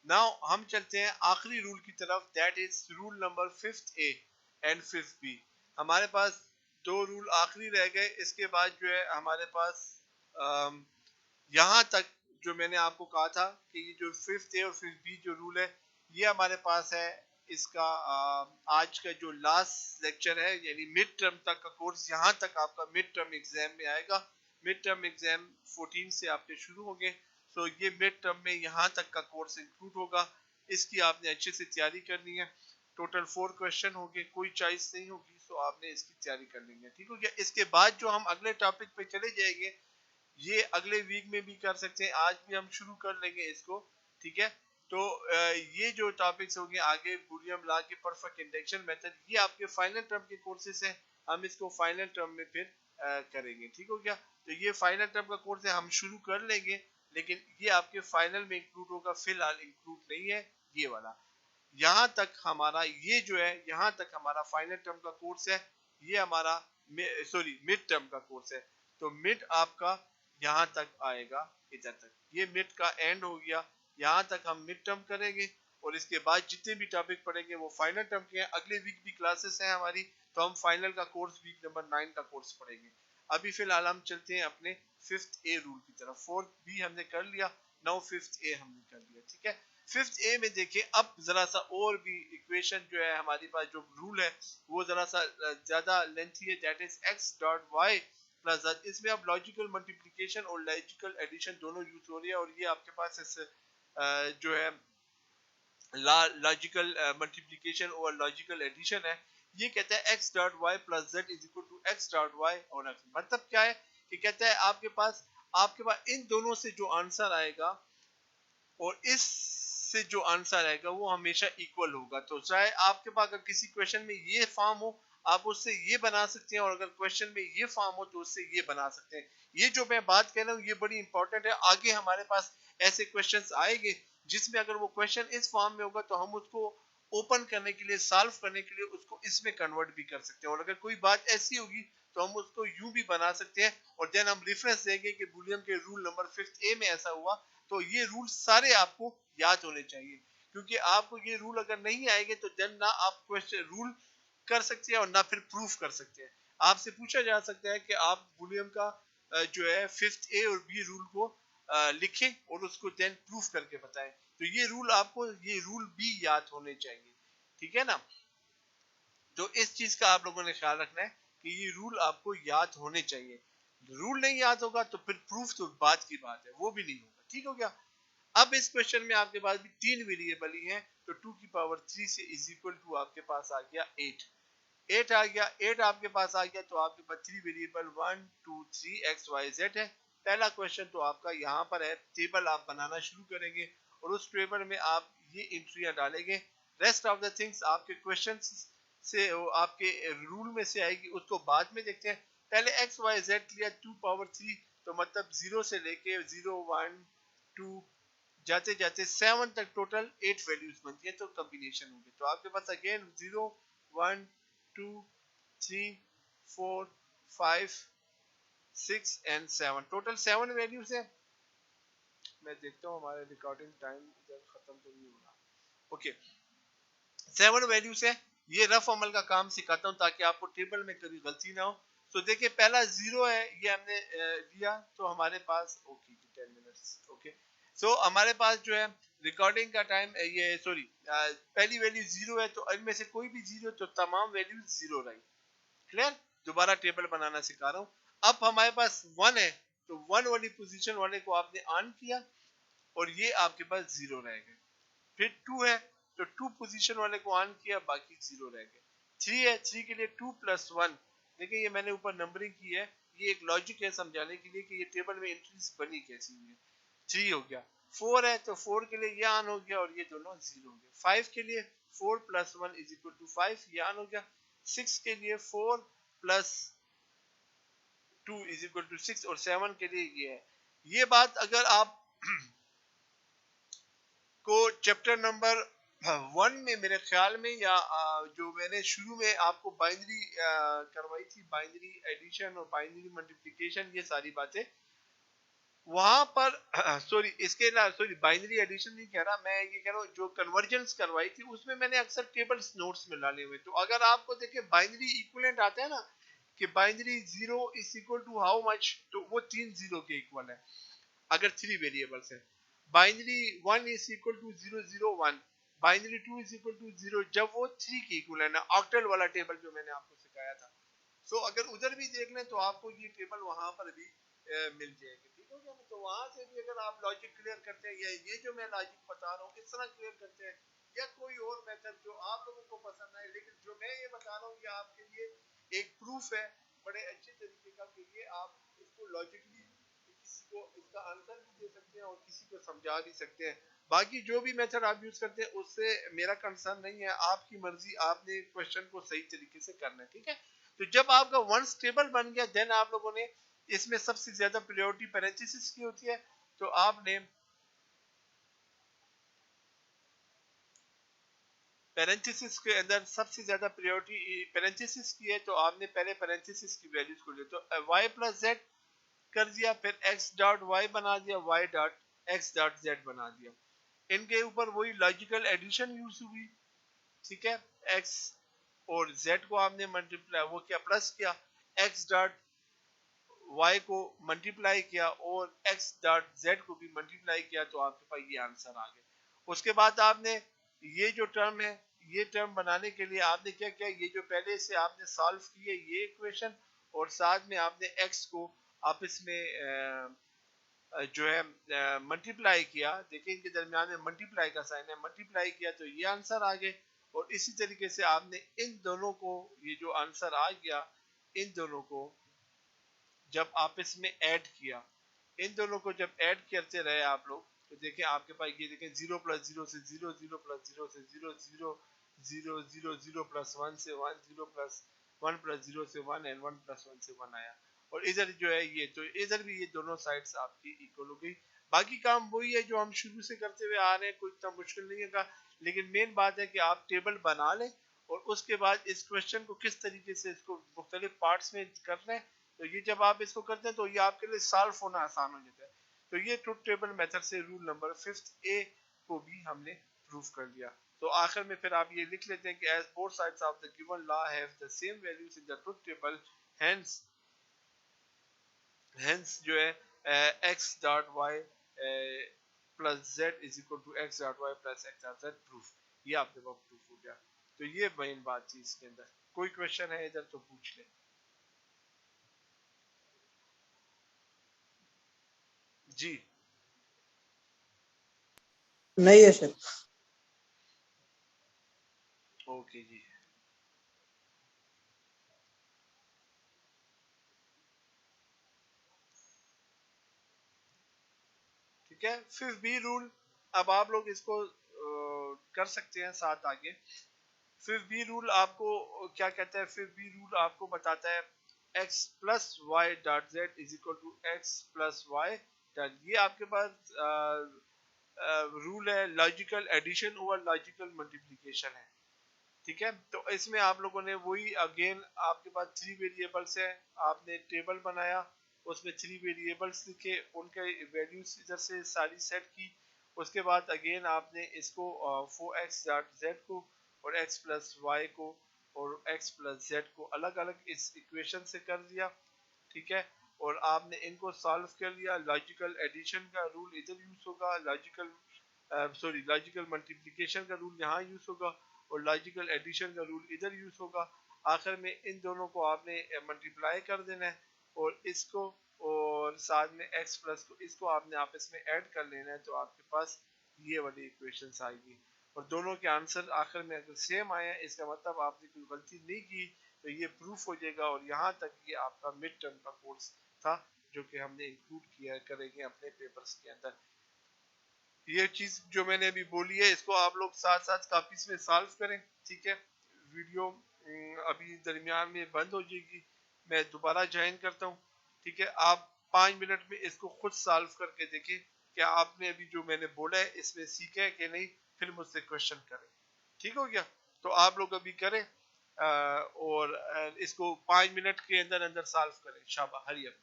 Now हम चलते हैं आखिरी रूल की तरफ, that is rule number 5th a and 5th b. हमारे पास दो रूल आखिरी रह गए, इसके बाद जो है हमारे पास यहाँ तक जो मैंने आपको कहा था कि ये जो 5th ए और 5th बी जो रूल है ये हमारे पास है। इसका आज का जो लास्ट लेक्चर है यानी मिड टर्म तक का कोर्स, यहाँ तक आपका मिड टर्म एग्जाम में आएगा। मिड टर्म एग्जाम 14 से आपके शुरू होंगे, सो ये मिड टर्म में यहाँ तक का कोर्स इंक्लूड होगा। इसकी आपने अच्छे से तैयारी करनी है। टोटल 4 क्वेश्चन होंगे, कोई चॉइस नहीं होगी, सो आपने इसकी तैयारी करनी है, ठीक हो गया। इसके बाद जो हम अगले टॉपिक पे चले जाएंगे, ये अगले वीक में भी कर सकते हैं, आज भी हम शुरू कर लेंगे इसको, ठीक है। तो ये जो टॉपिक्स होंगे आगे, बुलियन लॉ के परफेक्ट इंडक्शन मेथड, ये आपके फाइनल टर्म के कोर्सेज हैं। हम इसको फाइनल टर्म में फिर करेंगे, ठीक हो गया। तो ये फाइनल टर्म का कोर्स है, हम शुरू कर लेंगे, लेकिन ये आपके फाइनल में इंक्लूड होगा, फिलहाल इंक्लूड नहीं है ये वाला। यहाँ तक हमारा ये जो है, यहाँ तक हमारा फाइनल टर्म का कोर्स है, ये हमारा सॉरी मिड टर्म का कोर्स है। तो मिड आपका यहाँ तक आएगा, इधर तक ये मिड का एंड हो गया। यहाँ तक हम मिड टर्म करेंगे और इसके बाद जितने भी टॉपिक पढ़ेंगे वो फाइनल टर्म के हैं। अगले वीक भी क्लासेस हैं हमारी, तो हम फाइनल का कोर्स वीक नंबर 9 का कोर्स पढ़ेंगे। अभी फिलहाल हम चलते हैं अपने 5th ए रूल की तरफ। 4th बी हमने कर लिया, नाउ 5th ए हमने कर लिया, ठीक है। 5th ए में देखिए, अब जरा सा और भी इक्वेशन जो है हमारे पास, जो रूल है वो जरा सा ज्यादा लेंथी है, that is x dot y plus z। इसमें अब लॉजिकल मल्टीप्लिकेशन और लॉजिकल एडिशन दोनों यूज हो रही है, और ये आपके पास इस जो है लॉजिकल मल्टीप्लिकेशन और लॉजिकल एडिशन है। ये कहता है x dot y plus z is equal to x dot y और x। मतलब क्या है कि कहता है आपके पास इन दोनों से जो आंसर आएगा और इस से जो आंसर आएगा वो हमेशा इक्वल होगा। तो चाहे आपके पास अगर किसी क्वेश्चन में ये फॉर्म हो, आप उससे ये बना सकते हैं, और अगर क्वेश्चन में ये फॉर्म हो तो उससे ये बना सकते हैं। ये जो मैं बात कह रहा हूँ ये बड़ी इंपॉर्टेंट है। आगे हमारे पास ऐसे क्वेश्चंस आएंगे जिसमें अगर वो क्वेश्चन इस फॉर्म में होगा तो हम उसको ओपन करने के लिए, सॉल्व करने के लिए उसको इसमें कन्वर्ट भी कर सकते हैं, और अगर कोई बात ऐसी होगी तो हम उसको यूं भी बना सकते हैं, और देन हम रेफरेंस देंगे कि बुलियन के रूल नंबर 5th ए में ऐसा हुआ। तो ये रूल सारे आपको याद होने चाहिए, क्योंकि आपको ये रूल अगर नहीं आएंगे तो देन ना आप क्वेश्चन रूल कर सकते हैं और ना फिर प्रूफ कर सकते हैं। आपसे पूछा जा सकता है कि आप बुलियन का जो है 5th ए और बी रूल को लिखें और उसको देन प्रूफ करके बताएं। तो ये रूल आपको, ये रूल भी याद होने चाहिए, ठीक है ना। तो इस चीज का आप लोगों ने ख्याल रखना है कि ये रूल आपको याद होने चाहिए। रूल नहीं याद होगा तो फिर प्रूफ तो बात की बात है, वो भी नहीं होगा, ठीक हो गया। अब इस क्वेश्चन में आपके पास भी 3 वेरिएबल ही हैं, तो 2 की पावर 3 से इज इक्वल टू आपके पास आ गया 8। 8 आ गया, 8 आपके पास आ गया, तो आपके पास 3 वेरिएबल 1 2 3 एक्स वाई जेड है। पहला क्वेश्चन तो आपका यहाँ पर है, टेबल आप बनाना शुरू करेंगे और उस टेबल में आप ये एंट्रियां डालेंगे। रेस्ट ऑफ द थिंग्स आपके क्वेश्चन से, आपके रूल में से आएगी, उसको बाद में देखते हैं। पहले एक्स वाई जेड लिया 2 पावर 3, तो मतलब 0 से लेके 0 1 2 जाते जाते 7 तक टोटल 8 वैल्यूज बनती है, तो कॉम्बिनेशन होंगे। तो आपके पास अगेन 0 1 2 3 4 5 6 एंड 7, टोटल 7 वैल्यूज है। मैं देखता हूँ हमारे रिकॉर्डिंग टाइम इधर खत्म तो नहीं हो रहा। ओके, 7 वैल्यूज है। ये रफ अमल का काम सिखाता हूँ ताकि आपको टेबल में कभी गलती ना हो। तो देखिए पहला 0 है, ये हमने लिया, तो हमारे पास ओके 10 मिनट्स। ओके, सो हमारे पास जो है रिकॉर्डिंग का टाइम, ये सॉरी पहली वैल्यू 0 है, तो इनमें से कोई भी 0 तो तमाम वैल्यू 0 रही। क्लियर, दोबारा टेबल बनाना सिखा रहा हूँ। अब हमारे पास 1 है, तो 1 वाली पोजीशन वाले को आपने ऑन किया और ये आपके पास 0 रह गए। फिर 2 है, तो 2 पोजीशन वाले को ऑन किया, बाकी 0 रह गए। 3 है, 3 के लिए 2 प्लस 1, देखिए ये मैंने ऊपर नंबरिंग की है, ये एक लॉजिक है समझाने के लिए कि ये टेबल में एंट्रीज बनी कैसी हुई है। 3 हो गया। 4 है, तो 4 के लिए ये ऑन हो गया और ये दोनों 0 हो गए। 5 के लिए 4 प्लस 1 इज इक्वल टू 5, ये ऑन हो गया। 6 के लिए 4 प्लस 2 इज इक्वल टू 6, और 7 के लिए ये है। ये बात अगर आप को चैप्टर नंबर 1 में मेरे ख्याल में, या जो मैंने शुरू में आपको बाइनरी करवाई थी, बाइनरी एडिशन और बाइनरी मल्टीप्लिकेशन, ये सारी बातें वहां पर सॉरी इसके सॉरी बाइनरी एडिशन नहीं कह रहा मैं, ये कह रहा हूँ जो कन्वर्जेंस करवाई थी उसमें मैंने अक्सर टेबल्स नोट्स में डाले हुए। तो अगर आपको देखिए बाइनरी इक्विवेलेंट आता है ना कि binary 0 is equal to how much, तो वो 3 0 के इक्वल है अगर 3 वेरिएबल्स है। Binary 1 is equal to 0 0 1, binary 2 is equal to 0 जब वो 3 के इक्वल है ना, ऑक्टल वाला टेबल जो मैंने आपको सिखाया था। सो अगर उधर भी देख लें तो आपको ये टेबल वहां पर भी मिल जाएगी। ठीक हो गया ना? तो वहां से भी अगर आप लॉजिक क्लियर करते हैं या ये जो मैं लॉजिक बता रहा हूँ इस तरह क्लियर करते हैं या कोई और मेथड जो आप लोगों को पसंद आए, लेकिन जो मैं ये बता रहा हूँ ये आपके लिए एक प्रूफ है बड़े अच्छे तरीके का कि ये आप इसको लॉजिकली किसी को इसका आंसर भी दे सकते हैं और किसी को समझा भी सकते हैं। बाकी जो भी मेथड आप यूज करते हैं उससे मेरा कंसर्न नहीं है, आपकी मर्जी, आपने क्वेश्चन को सही तरीके से करना है। ठीक है, तो जब आपका वन टेबल बन गया देन आप लोगों ने इसमें सबसे ज्यादा प्रायोरिटी पैरेंथेसिस की होती है। तो आपने पैरेंथेसिस के अंदर सबसे ज्यादा प्रायोरिटी पैरेंथेसिस की है, तो आपने पहले पैरेंथेसिस की वैल्यूज को लिया। तो y प्लस जेड कर दिया, फिर x डॉट y बना दिया, y dot x dot z बना दिया। इनके ऊपर वही लॉजिकल एडिशन यूज हुई। ठीक है, x और z को आपने मल्टीप्लाई वो किया, प्लस किया, x डॉट y को मल्टीप्लाई किया और x डॉट z को भी मल्टीप्लाई किया, तो आपके पास ये आंसर आ गया। उसके बाद आपने ये जो टर्म है ये टर्म बनाने के लिए आपने क्या किया, ये जो पहले से आपने सॉल्व की है ये इक्वेशन और साथ में आपने x को आपस में जो है मल्टीप्लाई किया। देखिए इनके दरमियान में मल्टीप्लाई का साइन है, मल्टीप्लाई किया तो ये आंसर आ गए। और इसी तरीके से आपने इन दोनों को, ये जो आंसर आ गया, इन दोनों को जब आपस में ऐड किया, इन दोनों को जब ऐड करते रहे आप लोग, तो देखिए आपके पास ये देखें 0 प्लस 0 से 0, 0 प्लस 0 से 0, 0 0 0 0 प्लस 1 से 1, 0 प्लस 1 प्लस 0 से 1 एंड 1 प्लस 1 से 1 आया। और इधर जो है ये, तो इधर भी ये दोनों साइड्स आपकी इक्वल हो गई। बाकी काम वही है जो हम शुरू से करते हुए आ रहे हैं, कोई इतना मुश्किल नहीं है। लेकिन मेन बात है कि आप टेबल बना लें और उसके बाद इस क्वेश्चन को किस तरीके से इसको मुख्तलिफ पार्ट्स में कर लें। तो ये जब आप इसको करते हैं तो ये आपके लिए सॉल्व होना आसान हो जाता है। तो ये ट्रुथ टेबल मेथड से रूल नंबर 5 ए को भी हमने प्रूव कर दिया। तो आखिर में फिर आप ये लिख लेते हैं कि as both sides of the given law have the same values in the truth table, hence hence जो है x dot y plus z is equal to x dot y plus x dot z proof. ये आपके पास proof हो गया। तो ये main बात थी इसके अंदर। कोई क्वेश्चन है इधर तो पूछ ले। जी नहीं है सर। ओके जी। ठीक है, फिर बी रूल, अब आप लोग इसको कर सकते हैं साथ आगे। फिर बी रूल आपको क्या कहता है, फिर बी रूल आपको बताता है x plus y dot z is equal to x plus y dot, ये आपके पास रूल है logical addition over logical multiplication है। ठीक है, तो इसमें आप लोगों ने वही अगेन, आपके पास 3 वेरिएबल्स है, आपने टेबल बनाया, उसमें 3 वेरिएबल्स लिखे, उनके वैल्यूज इधर से सारी सेट की। उसके बाद अगेन आपने इसको 4x डॉट z को और x प्लस वाई को और x प्लस z को अलग अलग इस इक्वेशन से कर दिया। ठीक है, और आपने इनको सॉल्व कर लिया। लॉजिकल एडिशन का रूल इधर यूज होगा, लॉजिकल मल्टीप्लिकेशन का रूल यहाँ यूज होगा और लॉजिकल एडिशन का रूल इधर यूज होगा। आखिर में इन दोनों को आपने मल्टीप्लाई कर देना है और इसको और साथ में x प्लस को इसको आपने आपस में ऐड कर लेना है, तो आपके पास ये वाली इक्वेशंस आएगी। और दोनों के आंसर आखिर में अगर सेम आए इसका मतलब आपने कोई गलती नहीं की, तो ये प्रूफ हो जाएगा। और यहाँ तक ये आपका मिड टर्म का कोर्स था जो कि हमने इंक्लूड किया करेंगे अपने पेपर्स के अंदर। ये चीज जो मैंने अभी बोली है इसको आप लोग साथ साथ कॉपीज में सॉल्व करें। ठीक है, वीडियो अभी दरमियान में बंद हो जाएगी, मैं दोबारा ज्वाइन करता हूँ। ठीक है, आप 5 मिनट में इसको खुद सॉल्व करके देखें क्या आपने अभी जो मैंने बोला है इसमें सीखा है कि नहीं, फिर मुझसे क्वेश्चन करें। ठीक हो गया, तो आप लोग अभी करें और इसको 5 मिनट के अंदर अंदर सॉल्व करें। शाबाश, हरी अप।